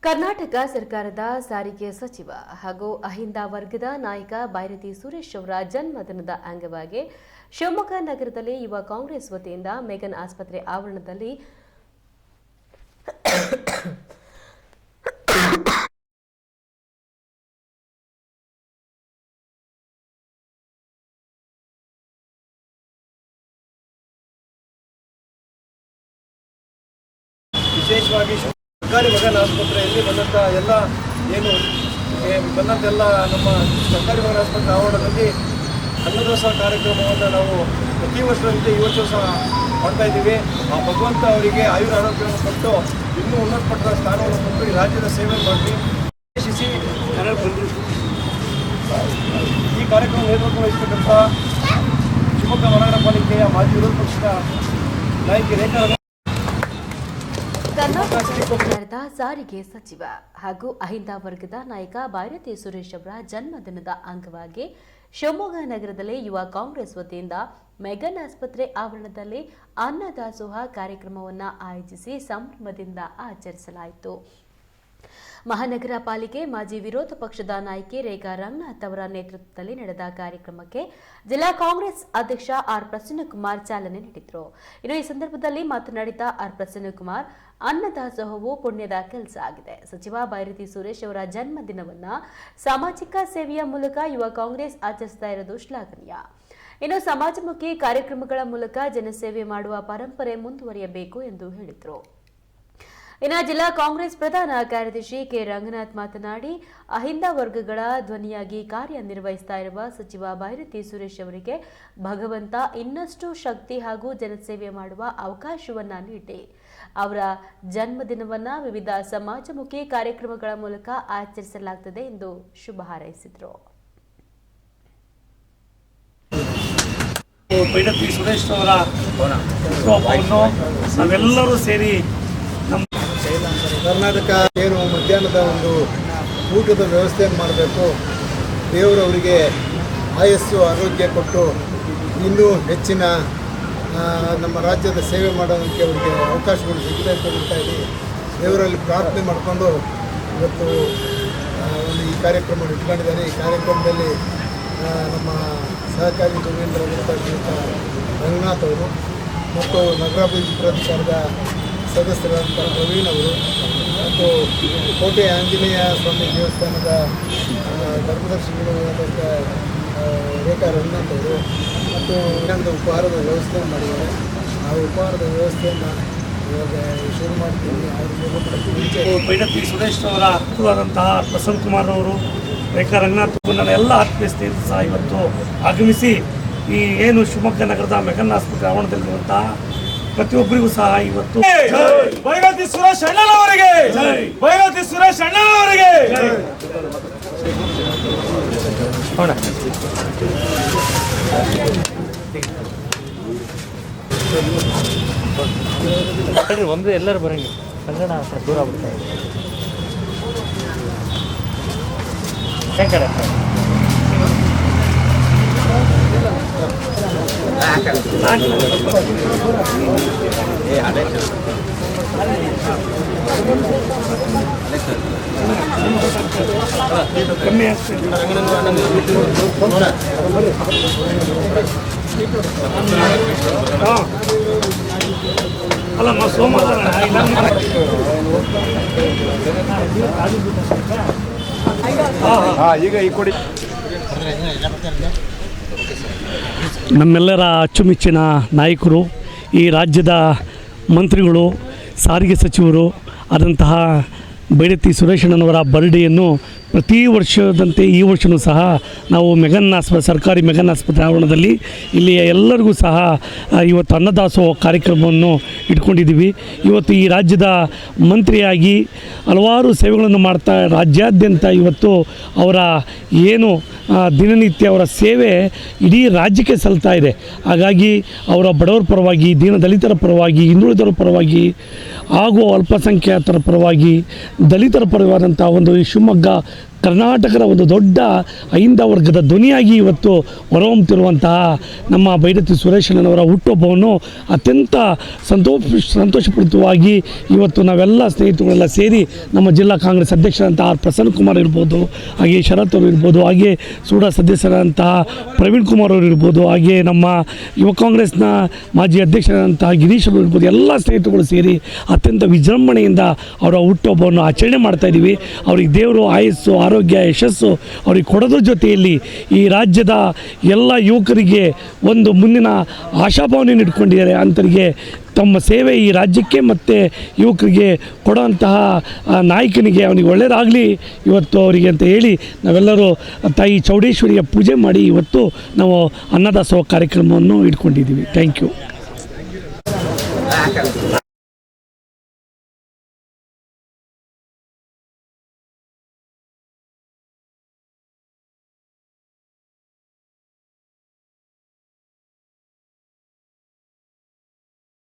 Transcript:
ಕರ್ನಾಟಕ ಸರ್ಕಾರದ ಸಾರಿಗೆ ಸಚಿವ ಹಾಗೂ ಅಹಿಂದ ವರ್ಗದ ನಾಯಕ ಬೈರತಿ ಸುರೇಶ್ ಅವರ ಜನ್ಮದಿನದ ಅಂಗವಾಗಿ ಶಿವಮೊಗ್ಗ ನಗರದಲ್ಲಿ ಯುವ ಕಾಂಗ್ರೆಸ್ ವತಿಯಿಂದ ಮೆಗನ್ ಆಸ್ಪತ್ರೆ ಆವರಣದಲ್ಲಿ ವಿಶೇಷವಾಗಿ ಸರ್ಕಾರಿ ಮಗನ ಆಸ್ಪತ್ರೆಯಲ್ಲಿ ಬಂದಂಥ ನಮ್ಮ ಸರ್ಕಾರಿ ಮಗನ ಆಸ್ಪತ್ರೆ ಆವರಣದಲ್ಲಿ ಅನ್ನದಾಸೋಹ ಕಾರ್ಯಕ್ರಮವನ್ನು ನಾವು ಪ್ರತಿ ವರ್ಷದಂತೆ ಈ ವರ್ಷ ಸಹ ಮಾಡ್ತಾ ಇದ್ದೀವಿ. ಆ ಭಗವಂತ ಅವರಿಗೆ ಆಯುರ ಆರೋಗ್ಯವನ್ನು ಕೊಟ್ಟು ಇನ್ನೂ ಉನ್ನತ ಮಟ್ಟದ ಸ್ಥಾನವನ್ನು ಕೊಟ್ಟು ಈ ರಾಜ್ಯದ ಸೇವೆ ಮಾಡಿ ವಿಶೇಷಿಸಿ ಈ ಕಾರ್ಯಕ್ರಮ ನೇತೃತ್ವ ವಹಿಸತಕ್ಕಂಥ ಶಿವಮೊಗ್ಗ ಮಹಾನಗರ ಪಾಲಿಕೆಯ ಮಾಜಿ ವಿರೋಧ ಪಕ್ಷದ ನಾಯಕಿ ರೇಖಾ ಕರ್ನಾಟಕ ಸರ್ಕಾರದ ಸಾರಿಗೆ ಸಚಿವ ಹಾಗೂ ಅಹಿಂದ ವರ್ಗದ ನಾಯಕ ಬೈರತಿ ಸುರೇಶ್ ಅವರ ಜನ್ಮದಿನದ ಅಂಗವಾಗಿ ಶಿವಮೊಗ್ಗ ನಗರದಲ್ಲಿ ಯುವ ಕಾಂಗ್ರೆಸ್ ವತಿಯಿಂದ ಮೆಗನ್ ಆಸ್ಪತ್ರೆ ಆವರಣದಲ್ಲಿ ಅನ್ನದಾಸೋಹ ಕಾರ್ಯಕ್ರಮವನ್ನು ಆಯೋಜಿಸಿ ಸಂಭ್ರಮದಿಂದ ಆಚರಿಸಲಾಯಿತು. ಮಹಾನಗರ ಪಾಲಿಕೆ ಮಾಜಿ ವಿರೋಧ ಪಕ್ಷದ ನಾಯಕಿ ರೇಖಾ ರಂಗನಾಥ್ ಅವರ ನೇತೃತ್ವದಲ್ಲಿ ನಡೆದ ಕಾರ್ಯಕ್ರಮಕ್ಕೆ ಜಿಲ್ಲಾ ಕಾಂಗ್ರೆಸ್ ಅಧ್ಯಕ್ಷ ಆರ್ ಪ್ರಸನ್ನಕುಮಾರ್ ಚಾಲನೆ ನೀಡಿದರು. ಇನ್ನು ಈ ಸಂದರ್ಭದಲ್ಲಿ ಮಾತನಾಡಿದ ಆರ್ ಪ್ರಸನ್ನಕುಮಾರ್, ಅನ್ನದಾಸೋಹವು ಪುಣ್ಯದ ಕೆಲಸ ಆಗಿದೆ. ಸಚಿವ ಬೈರತಿ ಸುರೇಶ್ ಅವರ ಜನ್ಮದಿನವನ್ನು ಸಾಮಾಜಿಕ ಸೇವೆಯ ಮೂಲಕ ಯುವ ಕಾಂಗ್ರೆಸ್ ಆಚರಿಸ್ತಾ ಇರೋದು ಶ್ಲಾಘನೀಯ. ಇನ್ನು ಸಮಾಜಮುಖಿ ಕಾರ್ಯಕ್ರಮಗಳ ಮೂಲಕ ಜನಸೇವೆ ಮಾಡುವ ಪರಂಪರೆ ಮುಂದುವರಿಯಬೇಕು ಎಂದು ಹೇಳಿದರು. ಇನ್ನು ಜಿಲ್ಲಾ ಕಾಂಗ್ರೆಸ್ ಪ್ರಧಾನ ಕಾರ್ಯದರ್ಶಿ ಕೆ ರಂಗನಾಥ್ ಮಾತನಾಡಿ, ಅಹಿಂದ ವರ್ಗಗಳ ಧ್ವನಿಯಾಗಿ ಕಾರ್ಯನಿರ್ವಹಿಸ್ತಾ ಇರುವ ಸಚಿವ ಬೈರತಿ ಸುರೇಶ್ ಅವರಿಗೆ ಭಗವಂತ ಇನ್ನಷ್ಟು ಶಕ್ತಿ ಹಾಗೂ ಜನಸೇವೆ ಮಾಡುವ ಅವಕಾಶವನ್ನ ನೀಡಿ ಅವರ ಜನ್ಮದಿನವನ್ನ ವಿವಿಧ ಸಮಾಜಮುಖಿ ಕಾರ್ಯಕ್ರಮಗಳ ಮೂಲಕ ಆಚರಿಸಲಾಗುತ್ತದೆ ಎಂದು ಶುಭ ಹಾರೈಸಿದರು. ಬೈರತಿ ಸುರೇಶ್ ಅವರ ಹುಟ್ಟುಹಬ್ಬವನ್ನು ನಾವೆಲ್ಲರೂ ಸೇರಿ ಕರ್ನಾಟಕ ಏನು ಮಧ್ಯಾಹ್ನದ ಒಂದು ಊಟದ ವ್ಯವಸ್ಥೆಯನ್ನು ಮಾಡಬೇಕು, ದೇವರವರಿಗೆ ಆಯಸ್ಸು ಆರೋಗ್ಯ ಕೊಟ್ಟು ಇನ್ನೂ ಹೆಚ್ಚಿನ ನಮ್ಮ ರಾಜ್ಯದ ಸೇವೆ ಮಾಡೋದಕ್ಕೆ ಅವರಿಗೆ ಅವಕಾಶಗಳು ಸಿಗಲಿ ಅಂತ ಹೇಳ್ತಾ ಇದ್ದೀವಿ. ದೇವರಲ್ಲಿ ಪ್ರಾರ್ಥನೆ ಮಾಡಿಕೊಂಡು ಇವತ್ತು ಒಂದು ಈ ಕಾರ್ಯಕ್ರಮ ಇಟ್ಕೊಂಡಿದ್ದಾರೆ. ಈ ಕಾರ್ಯಕ್ರಮದಲ್ಲಿ ನಮ್ಮ ಸಹಕಾರಿ ಶ್ರೀಯುತ ರಂಗನಾಥ್ ಅವರು ಮತ್ತು ನಗರಾಭಿವೃದ್ಧಿ ಪ್ರಾಧಿಕಾರದ ಸದಸ್ಯರಾದಂಥ ಪ್ರವೀಣ್ ಅವರು ಮತ್ತು ಕೋಟೆ ಆಂಜನೇಯ ಸ್ವಾಮಿ ದೇವಸ್ಥಾನದ ಧರ್ಮದರ್ಶಿಗಳು ಆದಂಥ ರೇಖಾ ರಂಗನಾಥ್ ಅವರು ಮತ್ತು ಇನ್ನೊಂದು ಉಪಹಾರದ ವ್ಯವಸ್ಥೆಯನ್ನು ಮಾಡಿದ್ದಾರೆ. ಆ ಉಪಹಾರದ ವ್ಯವಸ್ಥೆಯನ್ನು ಇವಾಗ ಶುರು ಮಾಡ್ತೀವಿ. ಬೈರತಿ ಸುರೇಶ್ ಅವರ ಹುಟ್ಟುವಾದಂತಹ ಪ್ರಸನ್ನಕುಮಾರ್ ಅವರು, ರೇಖಾ ರಂಗನಾಥ್ ನನ್ನ ಎಲ್ಲ ಆತ್ಮೀಯ ಸ್ನೇಹಿತರು ಸಹ ಇವತ್ತು ಆಗಮಿಸಿ ಈ ಏನು ಶಿವಮೊಗ್ಗ ನಗರದ ಮೆಗನ್ ಆಸ್ಪತ್ರೆ ಆವರಣದಲ್ಲಿರುವಂತಹ ಪ್ರತಿಯೊಬ್ಬರಿಗೂ ಸಹ ಇವತ್ತು ಬೈರತಿ ಸುರೇಶ್ ಅಣ್ಣನವರಿಗೆ, ಬೈರತಿ ಸುರೇಶ್ ಅಣ್ಣನವರಿಗೆ ಒಂದು ಎಲ್ಲರೂ ಬರಂಗಿ ಕನ್ನಡ ದೂರ ಆಗ್ಬಿಡ್ತಾ ಇದೆ. ಶಂಕರ ಕಮ್ಮಿ ಆಗ್ತದೆ. ಅಲ್ಲಮ್ಮ ಸೋಮವಾರ ಈಗ ಈ ಕೊಡಿ. ನಮ್ಮೆಲ್ಲರ ಅಚ್ಚುಮೆಚ್ಚಿನ ನಾಯಕರು, ಈ ರಾಜ್ಯದ ಮಂತ್ರಿಗಳು, ಸಾರಿಗೆ ಸಚಿವರು ಆದಂತಹ ಬೈರತಿ ಸುರೇಶಣ್ಣನವರ ಬರ್ಡೇಯನ್ನು ಪ್ರತಿ ವರ್ಷದಂತೆ ಈ ವರ್ಷವೂ ಸಹ ನಾವು ಸರ್ಕಾರಿ ಮೆಗನ್ ಆಸ್ಪತ್ರೆ ಆವರಣದಲ್ಲಿ ಇಲ್ಲಿಯ ಎಲ್ಲರಿಗೂ ಸಹ ಇವತ್ತು ಅನ್ನದಾಸೋಹ ಕಾರ್ಯಕ್ರಮವನ್ನು ಇಟ್ಕೊಂಡಿದ್ದೀವಿ. ಇವತ್ತು ಈ ರಾಜ್ಯದ ಮಂತ್ರಿಯಾಗಿ ಹಲವಾರು ಸೇವೆಗಳನ್ನು ಮಾಡ್ತಾ ರಾಜ್ಯಾದ್ಯಂತ ಇವತ್ತು ಅವರ ಏನು ದಿನನಿತ್ಯ ಅವರ ಸೇವೆ ಇಡೀ ರಾಜ್ಯಕ್ಕೆ ಸಲ್ತಾ ಇದೆ. ಹಾಗಾಗಿ ಅವರ ಬಡವರ ಪರವಾಗಿ, ದೀನದಲಿತರ ಪರವಾಗಿ, ಹಿಂದುಳಿದರ ಪರವಾಗಿ ಹಾಗೂ ಅಲ್ಪಸಂಖ್ಯಾತರ ಪರವಾಗಿ, ದಲಿತರ ಪರವಾದಂಥ ಒಂದು ಈ ಶಿವಮೊಗ್ಗ ಕರ್ನಾಟಕದ ಒಂದು ದೊಡ್ಡ ಅಹಿಂದ ವರ್ಗದ ಧ್ವನಿಯಾಗಿ ಇವತ್ತು ಹೊರಹೊಮ್ಮುತ್ತಿರುವಂತಹ ನಮ್ಮ ಬೈರತಿ ಸುರೇಶಣ್ಣನವರ ಹುಟ್ಟುಹಬ್ಬವನ್ನು ಅತ್ಯಂತ ಸಂತೋಷಪೂರಿತವಾಗಿ ಇವತ್ತು ನಾವೆಲ್ಲ ಸ್ನೇಹಿತರುಗಳೆಲ್ಲ ಸೇರಿ ನಮ್ಮ ಜಿಲ್ಲಾ ಕಾಂಗ್ರೆಸ್ ಅಧ್ಯಕ್ಷರಂತಹ ಆರ್ ಪ್ರಸನ್ನ ಕುಮಾರ್ ಇರ್ಬೋದು, ಹಾಗೆ ಶರತ್ ಅವರು ಇರ್ಬೋದು, ಹಾಗೆ ಸೂಡ ಸದಸ್ಯರಂತಹ ಪ್ರವೀಣ್ ಕುಮಾರ್ ಅವರು ಇರ್ಬೋದು, ಹಾಗೆ ನಮ್ಮ ಯುವ ಕಾಂಗ್ರೆಸ್ನ ಮಾಜಿ ಅಧ್ಯಕ್ಷರಾದಂತಹ ಗಿರೀಶ್ ಅವರು ಇರ್ಬೋದು, ಎಲ್ಲ ಸ್ನೇಹಿತರುಗಳು ಸೇರಿ ಅತ್ಯಂತ ವಿಜೃಂಭಣೆಯಿಂದ ಅವರ ಹುಟ್ಟುಹಬ್ಬವನ್ನು ಆಚರಣೆ ಮಾಡ್ತಾಯಿದ್ದೀವಿ. ಅವ್ರಿಗೆ ದೇವರು ಆಯಸ್ಸು, ಆರೋಗ್ಯ, ಯಶಸ್ಸು ಅವ್ರಿಗೆ ಕೊಡೋದ್ರ ಜೊತೆಯಲ್ಲಿ ಈ ರಾಜ್ಯದ ಎಲ್ಲ ಯುವಕರಿಗೆ ಒಂದು ಮುಂದಿನ ಆಶಾಭಾವನೆಯನ್ನು ಇಟ್ಕೊಂಡಿದ್ದಾರೆ. ಅಂಥವರಿಗೆ ತಮ್ಮ ಸೇವೆ ಈ ರಾಜ್ಯಕ್ಕೆ ಮತ್ತು ಯುವಕರಿಗೆ ಕೊಡೋಂತಹ ನಾಯಕನಿಗೆ ಅವನಿಗೆ ಒಳ್ಳೆಯದಾಗಲಿ ಇವತ್ತು ಅವರಿಗೆ ಅಂತ ಹೇಳಿ ನಾವೆಲ್ಲರೂ ತಾಯಿ ಚೌಡೇಶ್ವರಿಯ ಪೂಜೆ ಮಾಡಿ ಇವತ್ತು ನಾವು ಅನ್ನದಾಸೋಹ ಕಾರ್ಯಕ್ರಮವನ್ನು ಇಟ್ಕೊಂಡಿದ್ದೀವಿ. Thank you.